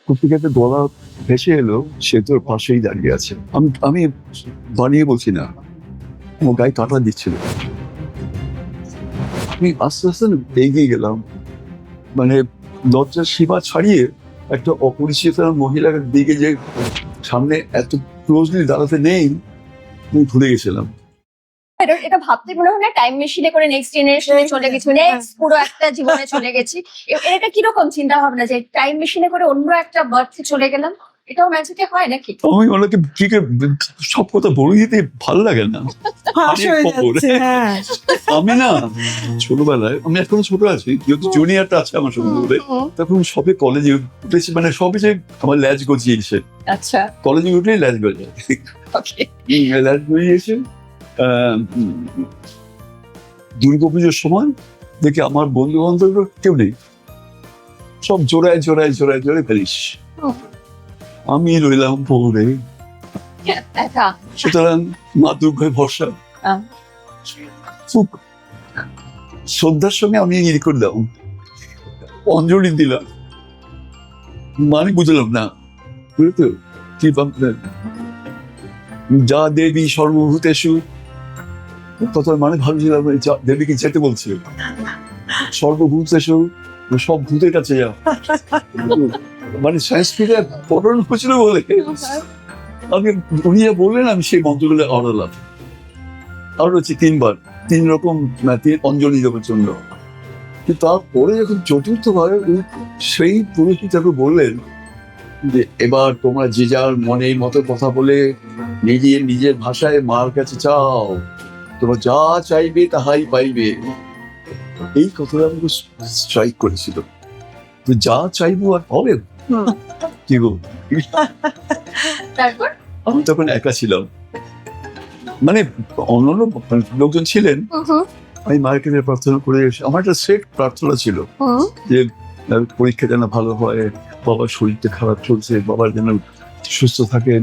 কুপ্পিকাতে গলা ভেসে এলো, সে তোর পাশেই দাঁড়িয়ে আছে। আমি আমি বানিয়ে বলছি না, আমার গায়ে কাঁটা দিচ্ছিল। আমি আস্তে আস্তে না এগিয়ে গেলাম, মানে দরজার সীমা ছাড়িয়ে একটা অপরিচিত মহিলার দিকে, যে সামনে এত ক্লোজলি দাঁড়াতে নেই, আমি ভুলে গেছিলাম। এটা ভাবতে মনে হয় না টাইম মেশিনে করে নেক্সট জেনারেশনে চলে গেছি, নেক্সট পুরো একটা জীবনে চলে গেছি। এটা কিরকম চিন্তা ভাবনা যে টাইম মেশিনে করে অন্য একটা বার্থে চলে গেলাম? এটাও ম্যাজিকে হয় নাকি? আমি ওনাকে ঠিক সব কথা বলে দিতে ভালো লাগে না। আমি না ছোটবেলায়, আমি এখনো ছোট আছি, যেহেতু জুনিয়রটা আছে আমার সঙ্গে, তখন সবে কলেজে উঠেছি, মানে সবে যে আমার ল্যাজ গজিয়েছে। আচ্ছা, কলেজে উঠলেই ল্যাজ গজে, ওকে। ল্যাজ গজিয়েছে। দুর্গাপুজোর সময় দেখি আমার বন্ধু বান্ধব কেউ নেই, সব জোড়ায় জোড়ায় জোড়ায় জোড়ায় ফেলিস, আমি রইলাম পড়ে। একা? সুতরাং মা দুর্গায় ভরসা। খুব শ্রদ্ধার সঙ্গে আমি ইয়ে করলাম, অঞ্জলি দিলাম, মানে বুঝলাম না, বুঝলো কি ভাবলেন? যা দেবী সর্বভূতেষু, কথার মানে ভাবছিলাম দেবীকে যেতে বলছে, সর্বভূতেষু, সব ভূতের কাছে যা, মানে সংস্কৃতে পঠন হচ্ছিল বলে আমি, উনি যা বললেন আমি সেই মন্ত্রগুলো অড়ালাম। আর হচ্ছে 3 বার 3 রকম অঞ্জলি দেওয়ার জন্য। কিন্তু তারপরে যখন চতুর্থবার সেই পুরোহিত তাকে বললেন যে এবার তোমরা যে যার মনের মতো কথা বলে নিজের নিজের ভাষায় মার কাছে চাও, তোমরা যা চাইবে তাহাই পাইবে। এই কথাটা আমাকে স্ট্রাইক করেছিল, তো যা চাইবো আর হবে কি গো। তারপর আমি তখন একা ছিলাম, মানে অন্যান্য লোকজন ছিলেন। আমি মায়ের কাছে প্রার্থনা করে এসে, আমার একটা সেট প্রার্থনা ছিল যে পরীক্ষা যেন ভালো হয়, বাবার শরীরটা খারাপ চলছে, বাবার যেন সুস্থ থাকেন,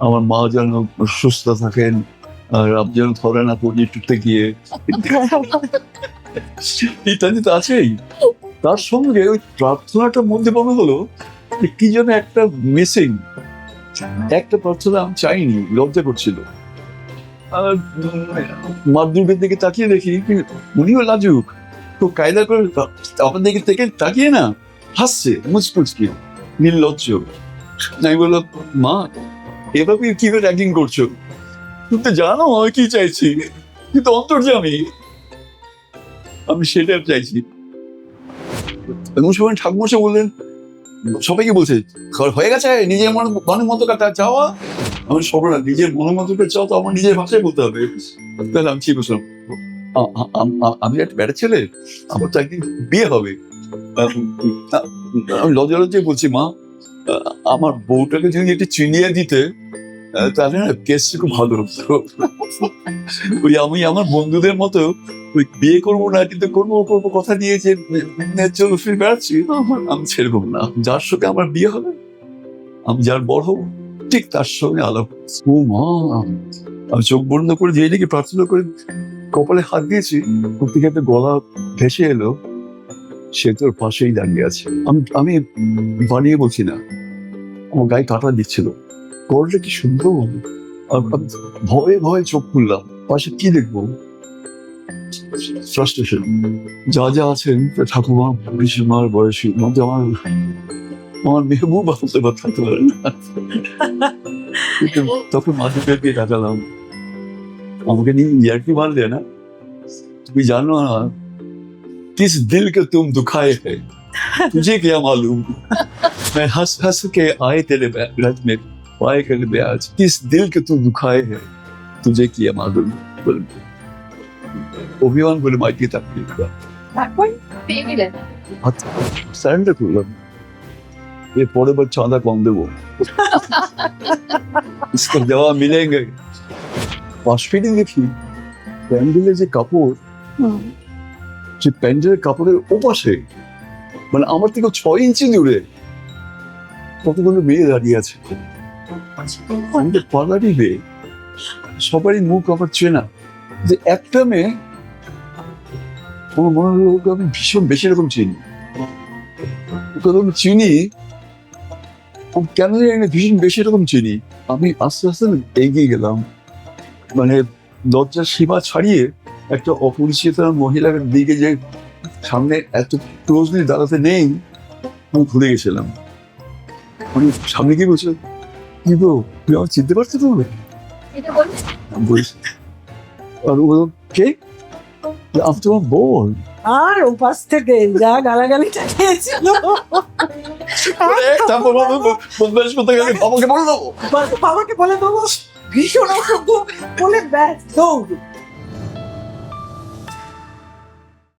আমার মা যেন সুস্থ থাকেন, আর আপনি যেন ধরে না পড়ি টুটতে গিয়ে, ইত্যাদি তো আছেই। তার সঙ্গে ওই প্রার্থনাটার মধ্যে মনে হলো যে কি যেন একটা মিসিং, একটা প্রার্থনা আমি চাইনি, লজ্জা করছিল। মা দুর্গের দিকে তাকিয়ে দেখি উনিও লাজুক, তো কায়দা করে আমার দিকে থেকে তাকিয়ে না হাসছে মুচপুচকি, নির্লজ্জ। আমি বললাম, মা এভাবে কিভাবে র্যাগিং করছো? তুমি তো জানো আমি কি চাইছি, কিন্তু অন্তর্যামী, আমি সেটা চাইছি। এমন সময় ঠাকুমশাই বললেন, সবাইকে বলছে হয়ে গেছে, নিজের মনের মতো কাটা চাওয়া। আমার সবার নিজের মনের মতো করে চাও তো আমার নিজের ভাষায় বলতে হবে। তাহলে আমি কি বলছিলাম, আমি একটা ব্যাটা ছেলে, আমার তো একদিন বিয়ে হবে। আমি লজ্জা লজ্জায় বলছি, মা আমার বউটাকে যদি একটু চিনিয়ে দিতে তাহলে না কেসটা খুব ভালো হতো। ওই আমি আমার বন্ধুদের মতো ওই বিয়ে করবো না, কিন্তু করবো করবো কথা দিয়ে যে চলো ফিরে বেড়াচ্ছি, আমি সেরকম না। যার সঙ্গে আমার বিয়ে হবে, আমি যার বড় হবো, ঠিক তার সঙ্গে আলাপ। ও মা, আমি চোখ বন্ধ করে যেই দিকে প্রার্থনা করে কপালে হাত দিয়েছি, প্রত্যেকে একটা গলা ভেসে এলো, সে তোর পাশেই দাঁড়িয়ে আছে। আমি বানিয়ে বলছি না, আমার গায়ে কাঁটা দিচ্ছিল। গলাটা কি সুন্দর, ভয়ে ভয়ে চোখ খুললাম, পাশে কি দেখবো? ফ্রাস্ট্রেশন। যা যা আছেন ঠাকুমা পিসিমার বয়সী মধ্যে আমার মেহবুব বলতে থাকতে পারে না। তখন মাঝে পেয়ে তাকালাম, আমাকে নিয়ে ইয়ার্কি মারলে না, তুমি জানো না किस दिल के तुम दुखाए है तुझे क्या मालूम, मैं हंस हंस के आए तेरे रथ में पाए कर आज, किस दिल के तुम दुखाए है तुझे क्या मालूम। অভিমান করে মাইকে তাকিয়ে তারপর পেয়ে গেলেন? সারেন্ডার করলাম, এর পরের বার চাঁদা কম দেবো, इसका जवाब मिलेंगे। পাশ ফিরে দেখি প্যান্ডেলের যে কাপড়, যে প্যান্ডেলের কাপড়ের ওপাশে, মানে আমার থেকে 6 ইঞ্চি দূরে কতগুলো মেয়ে দাঁড়িয়ে আছে। আমাদের পাড়ারই মেয়ে, সবারই মুখ আমার চেনা, যে একটা মেয়ে আমার মনে হলো ওকে আমি ভীষণ বেশি রকম চিনি। ওকে আমি চিনি, আমি কেন জানি না ভীষণ বেশি এরকম চিনি। আমি আস্তে আস্তে না এগিয়ে গেলাম, মানে লজ্জার সীমা ছাড়িয়ে একটা অপরিচিত মহিলার দিকে যে সামনে এত ক্লোজলি দাঁড়াতে নেই, আমি ভুলে গেছিলাম। আমি সামনে গিয়ে বলছি, কি গো তুমি আমার চিনতে পারছো তো? এটা বলছি আমি বলছি, আর ও বলল, কে? আমি তোমার বোন। আর ওপাশ থেকে যা গালাগালিটা খেয়েছিল তারপর আমি বদমাইশ করতে গেলে বাবাকে বলে দেবো। বাবাকে বলে দেবো ভীষণ অসভ্য বলে ব্যাস দৌড়।